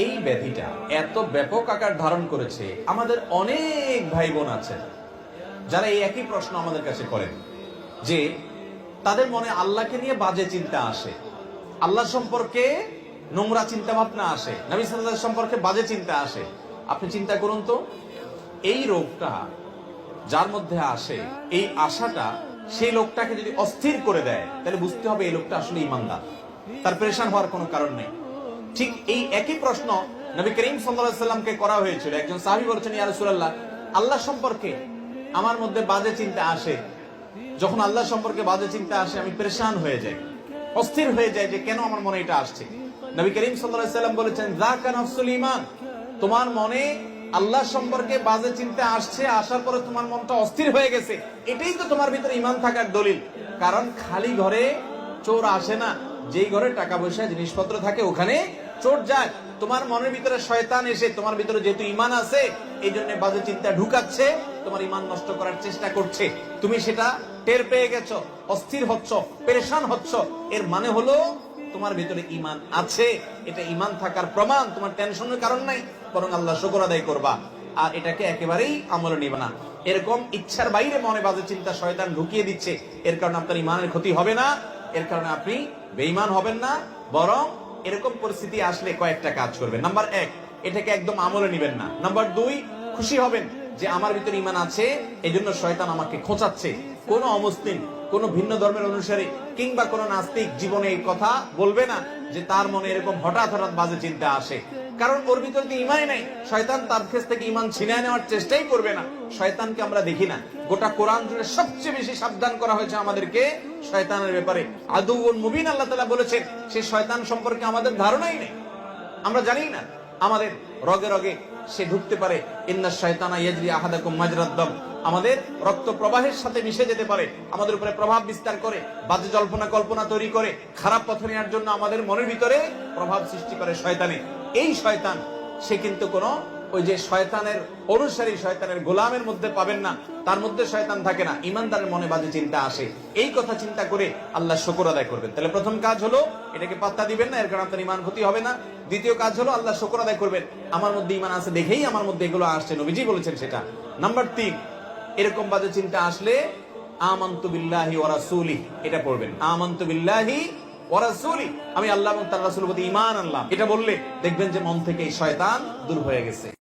এই ব্যাধিটা এত ব্যাপক আকার ধারণ করেছে, আমাদের অনেক ভাই বোন আছেন যারা এই একই প্রশ্ন আমাদের কাছে করেন যে তাদের মনে আল্লাহকে নিয়ে বাজে চিন্তা আসে, আল্লাহ সম্পর্কে নোংরা চিন্তা ভাবনা আসে, নবী সাল্লাল্লাহু আলাইহি ওয়াসাল্লাম সম্পর্কে বাজে চিন্তা আসে। আপনি চিন্তা করুন তো, এই রোগটা যার মধ্যে আসে, এই আশাটা সেই লোকটাকে যদি অস্থির করে দেয়, তাহলে বুঝতে হবে এই লোকটা আসলে ঈমানদার, তার পেরেশান হওয়ার কোনো কারণ নেই। ঠিক এই একই প্রশ্ন নবী করিম সাল্লাল্লাহু আলাইহি ওয়াসাল্লামকে করা হয়েছিল। একজন সাহাবী বলেছেন, ইয়া রাসূলুল্লাহ, আল্লাহ সম্পর্কে আমার মধ্যে বাজে চিন্তা আসে, যখন আল্লাহ সম্পর্কে বাজে চিন্তা আসে আমি পেরেশান হয়ে যাই, অস্থির হয়ে যাই যে কেন আমার মনে এটা আসছে। নবী করিম সাল্লাল্লাহু আলাইহি ওয়াসাল্লাম বলেছেন, যাকা নাফসুল ঈমান, তোমার মনে আল্লাহ সম্পর্কে বাজে চিন্তা আসছে, আসার পরে তোমার মনটা অস্থির হয়ে গেছে, এটাই তো তোমার ভিতরে ঈমান থাকার দলিল। কারণ খালি ঘরে চোর আসে না, যেই ঘরে টাকা পয়সা জিনিসপত্র থাকে ওখানে চোর যায়। তোমার মনের ভিতরে শয়তান এসে তোমার ভিতরে যেহেতু ঈমান আছে, এই জন্য বাজে চিন্তা ঢুকাচ্ছে, তোমার ঈমান নষ্ট করার চেষ্টা করছে। তুমি সেটা টের পেয়ে গেছো, অস্থির হচ্ছ, পেরেশান হচ্ছ, এর মানে হলো তোমার ভিতরে ঈমান আছে। এটা ঈমান থাকার প্রমাণ, তোমার টেনশনের কারণ নাই, বরং আল্লাহ শুকর আদায় করবা, আর এটাকে একেবারেই আমলে নিবে না। এরকম ইচ্ছার বাইরে মনে বাজে চিন্তা শয়তান ঢুকিয়ে দিচ্ছে, এর কারণে আপনার ঈমানের ক্ষতি হবে না, এর কারণে আপনি বেঈমান হবেন না, বরং এরকম পরিস্থিতি আসলে কয়েকটা কাজ করবেন। নাম্বার 1, এটাকে একদম আমলে নিবেন না। নাম্বার 2, খুশি হবেন যে আমার ভিতরে ঈমান আছে, এজন্য শয়তান আমাকে খোঁচাচ্ছে। কোন অমুসলিম, কোন ভিন্ন ধর্মের অনুসারী কিংবা কোন নাস্তিক জীবনে এই কথা বলবে না যে তার মনে এরকম হঠাৎ হঠাৎ বাজে চিন্তা আসে, কারণ ওর ভিতরে তো ঈমানই নাই। শয়তান তার কাছ থেকে ঈমান ছিনিয়ে নেওয়ার চেষ্টাই করবে না। শয়তানকে আমরা দেখি না, গোটা কোরআন জুড়ে সবচেয়ে বেশি সাবধান করা হয়েছে আমাদেরকে শয়তানের ব্যাপারে। আদুউন মুবিন আল্লাহ তাআলা বলেছেন, সে শয়তান সম্পর্কে আমাদের ধারণাই নেই, আমরা জানি না। আমাদের রগে রগে সে ঢুকতে পারে, ইন্নাশ শায়তানা ইয়াজরি আহাদাকুম মাজরাদ দাম, আমাদের রক্ত প্রবাহের সাথে মিশে যেতে পারে, আমাদের উপরে প্রভাব বিস্তার করে, বাজে জল্পনা কল্পনা তৈরি করে, খারাপ পথে নেওয়ার জন্য আমাদের মনের ভিতরে প্রভাব সৃষ্টি করে শয়তানে। এই শয়তান সে কিন্তু কোন ওই যে শয়তানের অনুসারী, শয়তানের গোলামের মধ্যে পাবেন না, তার মধ্যে শয়তান থাকে না। ঈমানদারের মনে বাজে চিন্তা আসে, এই কথা চিন্তা করে আল্লাহ শুকর আদায় করবেন। তাহলে প্রথম কাজ হলো এটাকে পাত্তা দিবেন না, এর কারণে আপনার ঈমান ক্ষতি হবে না। দ্বিতীয় কাজ হলো আল্লাহ শুকর আদায় করবেন, আমার মধ্যে ঈমান আছে দেখেই আমার মধ্যে এগুলো আসছে, নবীজি বলেছেন সেটা। নাম্বার 3, এরকম বাজে চিন্তা আসলে আমানতু বিল্লাহি ওয়া রাসূলিহি, এটা পড়বেন, আমানতু বিল্লাহি ওয়া রাসূলিহি, আমি আল্লাহ এবং তার রাসূলের প্রতি ঈমান আনলাম। এটা বললে দেখবেন যে মন থেকে এই শয়তান দূর হয়ে গেছে।